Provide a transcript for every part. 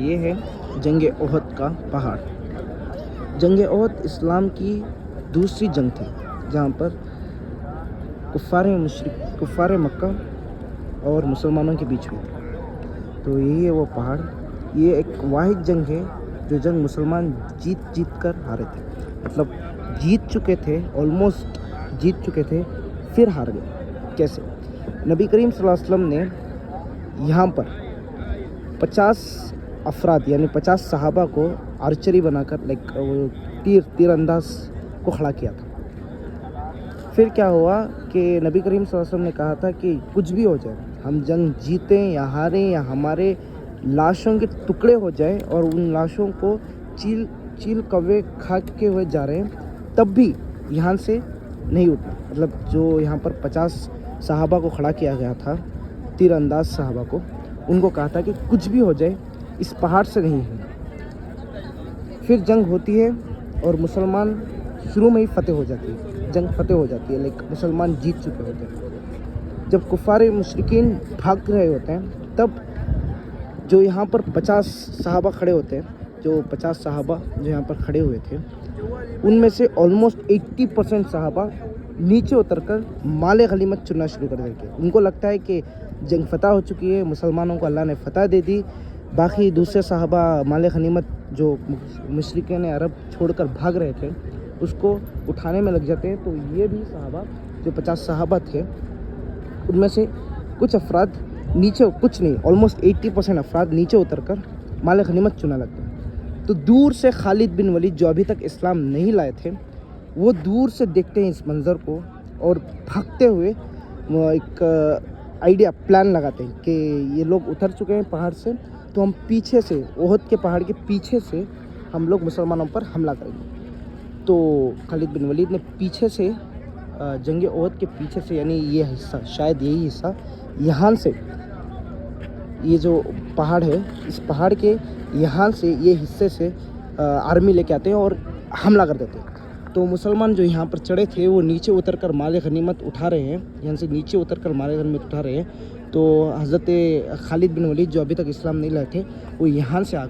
یہ ہے جنگ احد کا پہاڑ۔ جنگ احد اسلام کی دوسری جنگ تھی جہاں پر کفار مکہ اور مسلمانوں کے بیچ ہوئی تھی۔ تو یہی ہے وہ پہاڑ۔ یہ ایک واحد جنگ ہے جو جنگ مسلمان جیت کر ہارے تھے، مطلب جیت چکے تھے، آلموسٹ جیت چکے تھے، پھر ہار گئے۔ کیسے؟ نبی کریم صلی اللہ علیہ وسلم نے یہاں پر 50 افراد یعنی 50 صحابہ کو آرچری بنا کر تیر انداز کو کھڑا کیا تھا۔ پھر کیا ہوا کہ نبی کریم صلی اللہ علیہ وسلم نے کہا تھا کہ کچھ بھی ہو جائے، ہم جنگ جیتیں یا ہاریں یا ہمارے لاشوں کے ٹکڑے ہو جائیں اور ان لاشوں کو چیل کوے کھا کے ہوئے جا رہے ہیں، تب بھی یہاں سے نہیں اٹھنا۔ مطلب جو یہاں پر 50 صحابہ کو کھڑا کیا گیا تھا، تیر انداز صحابہ کو، ان کو کہا تھا کہ کچھ بھی ہو جائے اس پہاڑ سے نہیں ہلنا۔ پھر جنگ ہوتی ہے اور مسلمان شروع میں ہی فتح ہو جاتی ہے، جنگ فتح ہو جاتی ہے، مسلمان جیت چکے ہوتے ہیں۔ جب کفار مشرکین بھاگ رہے ہوتے ہیں، تب جو یہاں پر 50 صحابہ کھڑے ہوتے ہیں، جو 50 صحابہ جو یہاں پر کھڑے ہوئے تھے، ان میں سے آلموسٹ 80% صحابہ نیچے اتر کر مال غنیمت چننا شروع کر دیتے ہیں۔ ان کو لگتا ہے کہ جنگ فتح ہو چکی ہے، مسلمانوں کو اللہ نے فتح دے دی، باقی دوسرے صحابہ مال غنیمت جو مشرکین عرب چھوڑ کر بھاگ رہے تھے اس کو اٹھانے میں لگ جاتے ہیں۔ تو یہ بھی صحابہ جو 50 صحابہ تھے، ان میں سے کچھ افراد نیچے، کچھ نہیں، آلموسٹ 80% افراد نیچے اتر کر مال غنیمت چنا لگتے ہیں۔ تو دور سے خالد بن ولید جو ابھی تک اسلام نہیں لائے تھے، وہ دور سے دیکھتے ہیں اس منظر کو اور بھاگتے ہوئے ایک پلان لگاتے ہیں کہ یہ لوگ اتر چکے ہیں پہاڑ سے، تو ہم پیچھے سے احد کے پہاڑ کے پیچھے سے ہم لوگ مسلمانوں پر حملہ کریں گے۔ تو خالد بن ولید نے پیچھے سے جنگ احد کے پیچھے سے، یعنی یہ حصہ، شاید یہی حصہ، یہاں سے یہ جو پہاڑ ہے، اس پہاڑ کے یہاں سے یہ حصے سے آرمی لے کے آتے ہیں اور حملہ کر دیتے ہیں۔ تو مسلمان جو یہاں پر چڑھے تھے وہ نیچے اتر کر مال غنیمت اٹھا رہے ہیں، یہاں سے نیچے اتر کر مال غنیمت اٹھا رہے ہیں۔ تو حضرت خالد بن ولید جو ابھی تک اسلام نہیں لائے تھے، وہ یہاں سے آ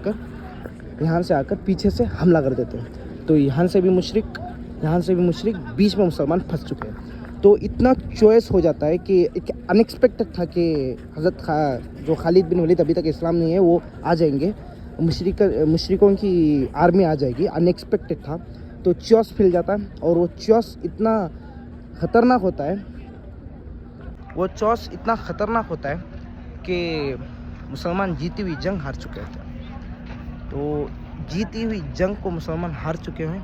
کر پیچھے سے حملہ کر دیتے ہیں۔ تو یہاں سے بھی مشرک، بیچ میں مسلمان پھنس چکے ہیں۔ تو اتنا چوائس ہو جاتا ہے کہ ایک ان ایکسپیکٹڈ تھا کہ حضرت جو خالد بن ولید ابھی تک اسلام نہیں ہے وہ آ جائیں گے، مشرکوں کی آرمی آ جائے گی، ان ایکسپیکٹڈ تھا۔ تو چوس پھیل جاتا ہے اور وہ چوس اتنا خطرناک ہوتا ہے کہ مسلمان جیتی ہوئی جنگ ہار چکے ہوتے ہیں۔ تو جیتی ہوئی جنگ کو مسلمان ہار چکے ہیں۔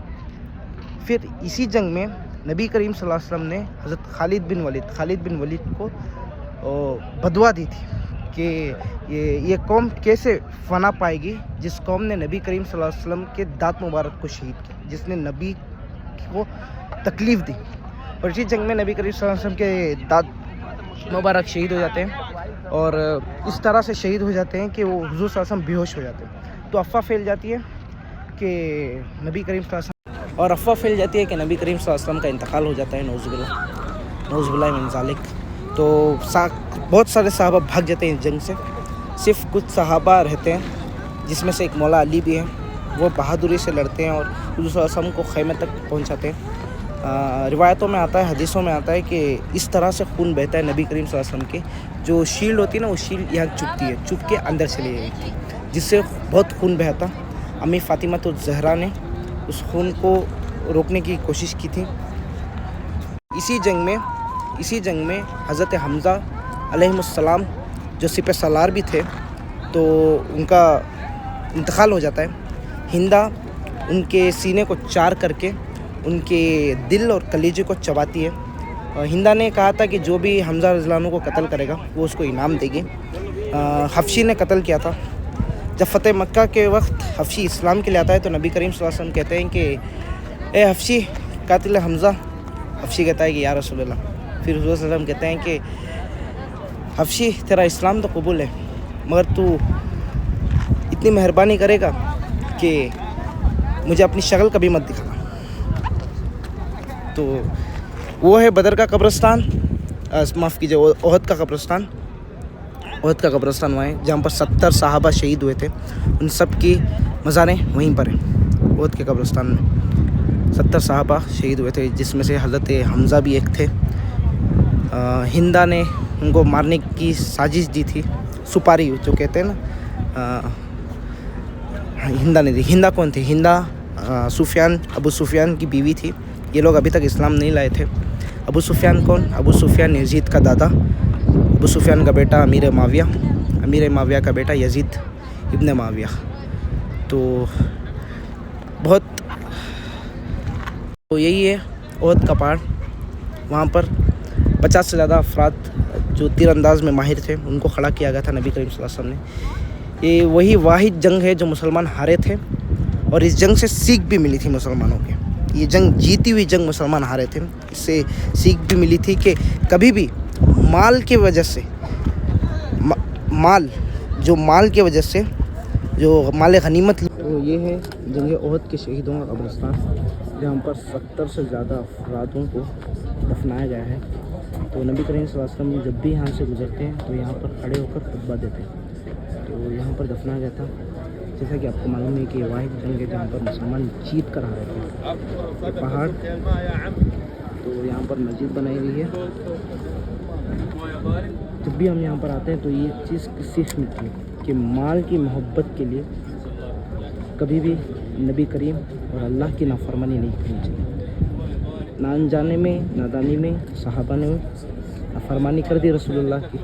پھر اسی جنگ میں نبی کریم صلی اللہ علیہ وسلم نے حضرت خالد بن ولید کو بدعا دی تھی کہ یہ قوم کیسے فنا پائے گی جس قوم نے نبی کریم صلی اللہ علیہ وسلم کے دانت مبارک کو شہید کیا، جس نے نبی کو تکلیف دی۔ اور اسی جنگ میں نبی کریم صلی اللہ علیہ وسلم کے دانت مبارک شہید ہو جاتے ہیں، اور اس طرح سے شہید ہو جاتے ہیں کہ وہ حضور صلی اللہ علیہ وسلم بے ہوش ہو جاتے ہیں۔ تو افواہ پھیل جاتی ہے کہ نبی کریم صلی اللہ علیہ وسلم کا انتقال ہو جاتا ہے، نعوذ باللہ من ذالک۔ تو بہت سارے صحابہ بھاگ جاتے ہیں اس جنگ سے، صرف کچھ صحابہ رہتے ہیں، جس میں سے ایک مولا علی بھی ہے۔ وہ بہادری سے لڑتے ہیں اور حضور صلی اللہ علیہ وسلم کو خیمے تک پہنچاتے ہیں۔ روایتوں میں آتا ہے، حدیثوں میں آتا ہے کہ اس طرح سے خون بہتا ہے نبی کریم صلی اللہ علیہ وسلم کے جو شیلڈ ہوتی ہے نا، وہ شیلڈ یہاں چپتی ہے، چپ کے اندر چلی جائے گی، جس سے بہت خون بہتا۔ امی فاطمہ الزہرا نے اس خون کو روکنے کی کوشش کی تھی۔ اسی جنگ میں حضرت حمزہ علیہ السلام جو سپہ سالار بھی تھے، تو ان کا انتقال ہو جاتا ہے۔ ہندا ان کے سینے کو چار کر کے ان کے دل اور کلیجے کو چباتی ہے۔ ہندا نے کہا تھا کہ جو بھی حمزہ رضی اللہ عنہ کو قتل کرے گا وہ اس کو انعام دے گی۔ حبشی نے قتل کیا تھا۔ جب فتح مکہ کے وقت حبشی اسلام کے لیے آتا ہے تو نبی کریم صلی اللہ علیہ وسلم کہتے ہیں کہ اے حبشی قاتل حمزہ۔ حبشی کہتا ہے کہ یا رسول اللہ۔ پھر حضور صلی اللہ علیہ وسلم کہتے ہیں کہ حبشی تیرا اسلام تو قبول ہے، مگر تو اتنی مہربانی کرے گا کہ مجھے اپنی شکل کبھی مت دکھانا۔ تو وہ ہے بدر کا قبرستان، معاف کیجیے، احد کا قبرستان۔ احد کا قبرستان وہاں ہے جہاں پر 70 صحابہ شہید ہوئے تھے. ان سب کی مزاریں وہیں پر ہیں احد کے قبرستان میں. 70 صحابہ شہید ہوئے تھے جس میں سے حضرت حمزہ بھی ایک تھے. ہندا نے ان کو مارنے کی سازش دی تھی, سپاری جو کہتے ہیں نا, ہندا نے دی. ہندا کون تھی؟ ہندا ابو سفیان کی بیوی تھی. یہ لوگ ابھی تک اسلام نہیں لائے تھے. ابو سفیان کون؟ ابو سفیان یزید کا دادا. ابو سفیان کا بیٹا امیر معاویہ کا بیٹا یزید ابن معاویہ. تو یہی ہے احد کا پہاڑ. وہاں پر 50 سے زیادہ افراد جو تیر انداز میں ماہر تھے ان کو کھڑا کیا گیا تھا نبی کریم صلی اللہ علیہ وسلم نے. یہ وہی واحد جنگ ہے جو مسلمان ہارے تھے, اور اس جنگ سے سیکھ بھی ملی تھی مسلمانوں کے. یہ جنگ جیتی ہوئی جنگ مسلمان ہارے تھے. اس سے سیکھ بھی ملی تھی کہ کبھی بھی مال کی وجہ سے جو مال غنیمت. تو یہ ہے جنگ احد کے شہیدوں کا قبرستان جہاں پر 70 سے زیادہ افرادوں کو دفنایا گیا ہے. تو نبی کریم صلی اللہ علیہ وسلم جب بھی یہاں سے گزرتے ہیں تو یہاں پر کھڑے ہو کر خطبہ دیتے ہیں. تو یہاں پر دفنایا گیا تھا. جیسا کہ آپ کو معلوم ہے کہ یہ واحد جنگ ہے جہاں پر مسلمان جیت کر آ رہے تھے. یہ پہاڑ, تو یہاں پر مسجد بنائی گئی ہے. جب بھی ہم یہاں پر آتے ہیں تو یہ چیز سیکھ ملتی ہے کہ مال کی محبت کے لیے کبھی بھی نبی کریم اور اللہ کی نافرمانی نہیں کرنی چاہیے. نہ انجانے میں نادانی میں صحابہ نے نافرمانی کر دی رسول اللہ کی.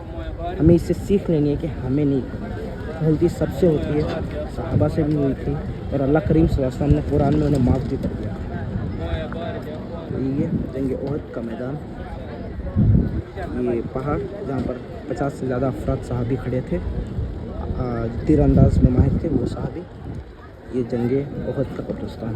ہمیں اس سے سیکھ لینی ہے کہ ہمیں نہیں کرنی. غلطی سب سے ہوتی ہے, صحابہ سے بھی ہوئی تھی, اور اللہ کریم صلی اللہ علیہ وسلم نے قرآن میں انہیں معاف بھی کر دیا. یہ جنگ احد کا میدان, یہ پہاڑ جہاں پر 50 سے زیادہ افراد صحابی کھڑے تھے, تیر انداز میں ماہر تھے وہ صحابی. یہ جنگ احد کا قبرستان.